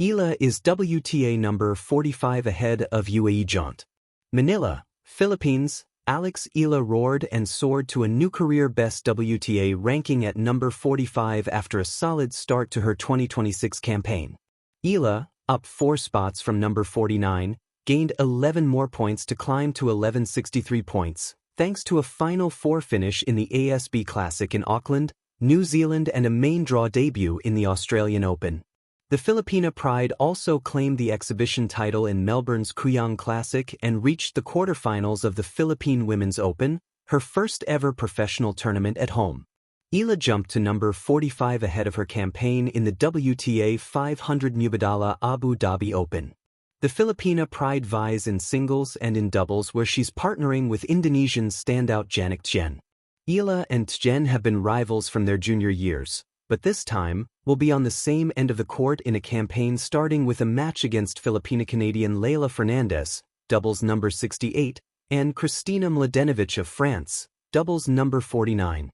Eala is WTA number 45 ahead of UAE jaunt. Manila, Philippines, Alex Eala roared and soared to a new career-best WTA ranking at number 45 after a solid start to her 2026 campaign. Eala, up 4 spots from number 49, gained 11 more points to climb to 1163 points, thanks to a Final Four finish in the ASB Classic in Auckland, New Zealand and a main draw debut in the Australian Open. The Filipina Pride also claimed the exhibition title in Melbourne's Kuyang Classic and reached the quarterfinals of the Philippine Women's Open, her first ever professional tournament at home. Eala jumped to number 45 ahead of her campaign in the WTA 500 Mubadala Abu Dhabi Open. The Filipina Pride vies in singles and in doubles where she's partnering with Indonesian standout Janik Tjen. Eala and Tjen have been rivals from their junior years, but this time, will be on the same end of the court in a campaign starting with a match against Filipina-Canadian Leila Fernandez, doubles number 68, and Kristina Mladenovic of France, doubles number 49.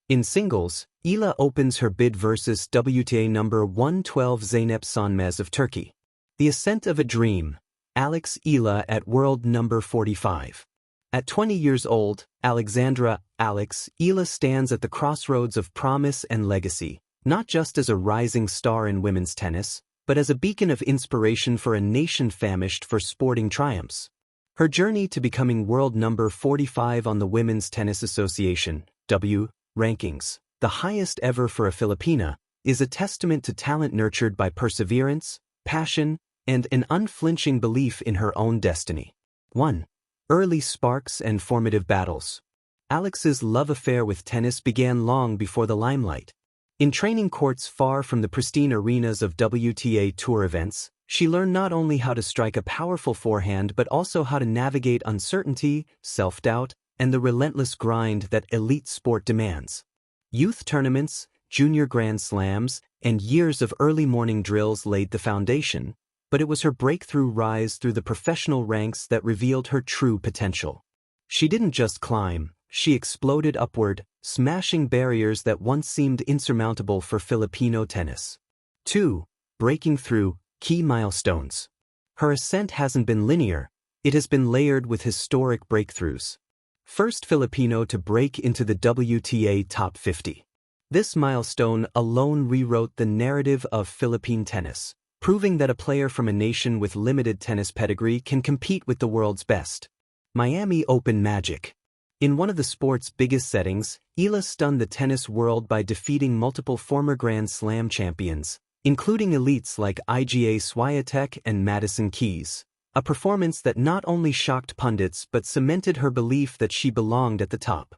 In singles, Eala opens her bid versus WTA number 112 Zeynep Sönmez of Turkey. The ascent of a dream, Alex Eala at world number 45. At 20 years old, Alexandra Alex Eala stands at the crossroads of promise and legacy, not just as a rising star in women's tennis, but as a beacon of inspiration for a nation famished for sporting triumphs. Her journey to becoming world number 45 on the Women's Tennis Association (W) rankings, the highest ever for a Filipina, is a testament to talent nurtured by perseverance, passion, and an unflinching belief in her own destiny. 1. Early sparks and formative battles. Alex's love affair with tennis began long before the limelight. In training courts far from the pristine arenas of WTA Tour events, she learned not only how to strike a powerful forehand but also how to navigate uncertainty, self-doubt, and the relentless grind that elite sport demands. Youth tournaments, junior Grand Slams, and years of early morning drills laid the foundation, but it was her breakthrough rise through the professional ranks that revealed her true potential. She didn't just climb, she exploded upward, smashing barriers that once seemed insurmountable for Filipino tennis. 2. Breaking through, key milestones. Her ascent hasn't been linear, it has been layered with historic breakthroughs. First Filipino to break into the WTA Top 50. This milestone alone rewrote the narrative of Philippine tennis, proving that a player from a nation with limited tennis pedigree can compete with the world's best. Miami Open magic. In one of the sport's biggest settings, Eala stunned the tennis world by defeating multiple former Grand Slam champions, including elites like Iga Swiatek and Madison Keys, a performance that not only shocked pundits but cemented her belief that she belonged at the top.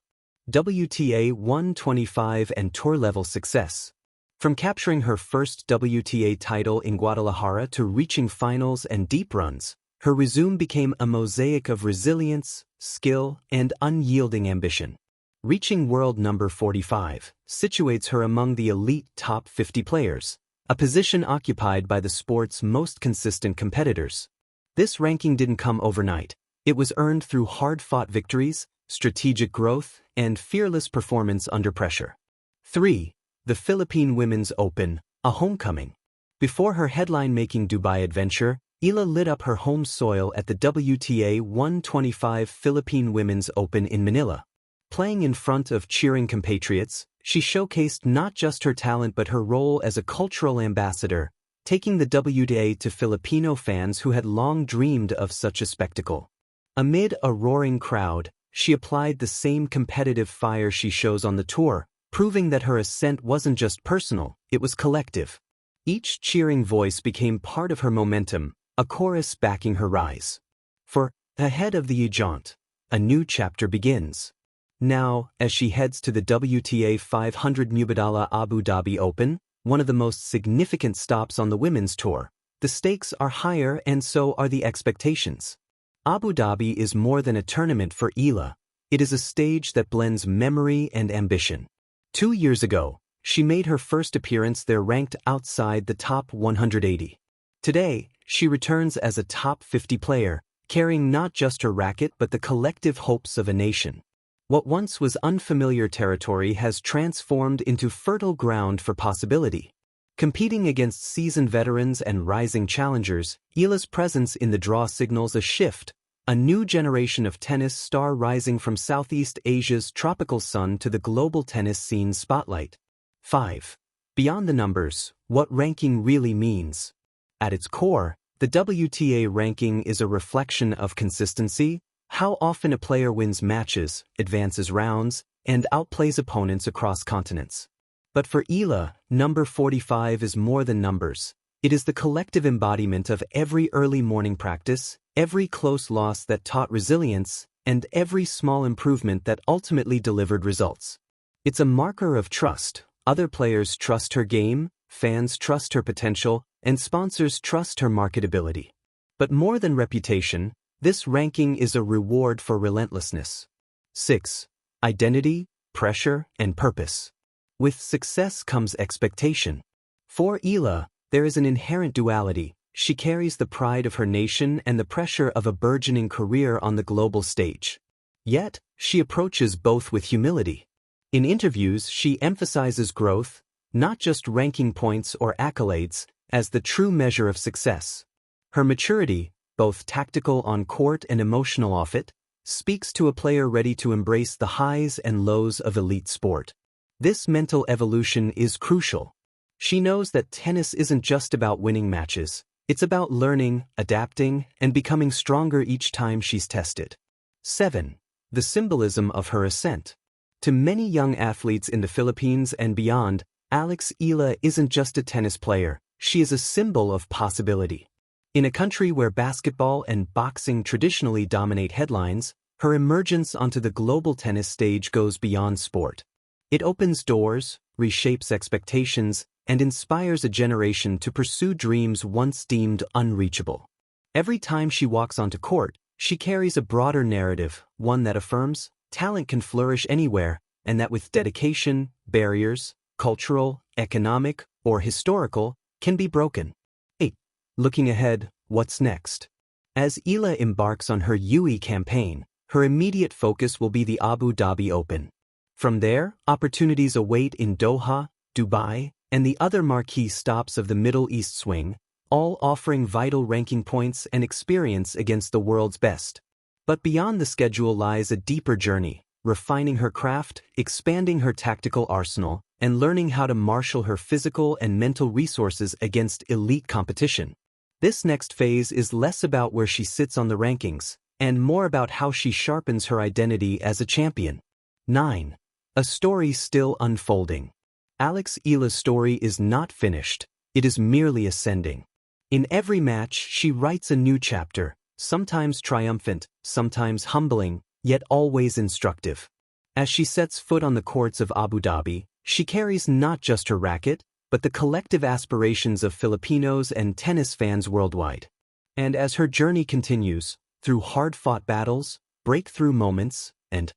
WTA 125 and tour-level success. From capturing her first WTA title in Guadalajara to reaching finals and deep runs, her resume became a mosaic of resilience, skill, and unyielding ambition. Reaching world number 45 situates her among the elite top 50 players, a position occupied by the sport's most consistent competitors. This ranking didn't come overnight. It was earned through hard-fought victories, strategic growth, and fearless performance under pressure. 3. The Philippine Women's Open, a homecoming. Before her headline-making Dubai adventure, Eala lit up her home soil at the WTA 125 Philippine Women's Open in Manila. Playing in front of cheering compatriots, she showcased not just her talent but her role as a cultural ambassador, taking the WTA to Filipino fans who had long dreamed of such a spectacle. Amid a roaring crowd, she applied the same competitive fire she shows on the tour, proving that her ascent wasn't just personal, it was collective. Each cheering voice became part of her momentum, a chorus backing her rise. For, ahead of the jaunt, a new chapter begins. Now, as she heads to the WTA 500 Mubadala Abu Dhabi Open, one of the most significant stops on the women's tour, the stakes are higher and so are the expectations. Abu Dhabi is more than a tournament for Eala, it is a stage that blends memory and ambition. 2 years ago, she made her first appearance there ranked outside the top 180. Today, she returns as a top 50 player, carrying not just her racket but the collective hopes of a nation. What once was unfamiliar territory has transformed into fertile ground for possibility. Competing against seasoned veterans and rising challengers, Eala's presence in the draw signals a shift, a new generation of tennis star rising from Southeast Asia's tropical sun to the global tennis scene spotlight. 5. Beyond the numbers, what ranking really means. At its core, the WTA ranking is a reflection of consistency, how often a player wins matches, advances rounds, and outplays opponents across continents. But for Eala, number 45 is more than numbers. It is the collective embodiment of every early morning practice, every close loss that taught resilience, and every small improvement that ultimately delivered results. It's a marker of trust. Other players trust her game, fans trust her potential, and sponsors trust her marketability. But more than reputation, this ranking is a reward for relentlessness. 6. Identity, pressure, and purpose. With success comes expectation. For Eala, there is an inherent duality. She carries the pride of her nation and the pressure of a burgeoning career on the global stage. Yet, she approaches both with humility. In interviews, she emphasizes growth, not just ranking points or accolades, as the true measure of success. Her maturity, both tactical on court and emotional off it, speaks to a player ready to embrace the highs and lows of elite sport. This mental evolution is crucial. She knows that tennis isn't just about winning matches. It's about learning, adapting, and becoming stronger each time she's tested. 7. The symbolism of her ascent. To many young athletes in the Philippines and beyond, Eala isn't just a tennis player, she is a symbol of possibility. In a country where basketball and boxing traditionally dominate headlines, her emergence onto the global tennis stage goes beyond sport. It opens doors, reshapes expectations, and inspires a generation to pursue dreams once deemed unreachable. Every time she walks onto court, she carries a broader narrative, one that affirms talent can flourish anywhere, and that with dedication, barriers, cultural, economic, or historical, can be broken. 8. Looking ahead, what's next? As Eala embarks on her UAE campaign, her immediate focus will be the Abu Dhabi Open. From there, opportunities await in Doha, Dubai, and the other marquee stops of the Middle East swing, all offering vital ranking points and experience against the world's best. But beyond the schedule lies a deeper journey, refining her craft, expanding her tactical arsenal, and learning how to marshal her physical and mental resources against elite competition. This next phase is less about where she sits on the rankings, and more about how she sharpens her identity as a champion. 9. A story still unfolding. Eala's story is not finished, it is merely ascending. In every match, she writes a new chapter, sometimes triumphant, sometimes humbling, yet always instructive. As she sets foot on the courts of Abu Dhabi, she carries not just her racket, but the collective aspirations of Filipinos and tennis fans worldwide. And as her journey continues, through hard-fought battles, breakthrough moments, and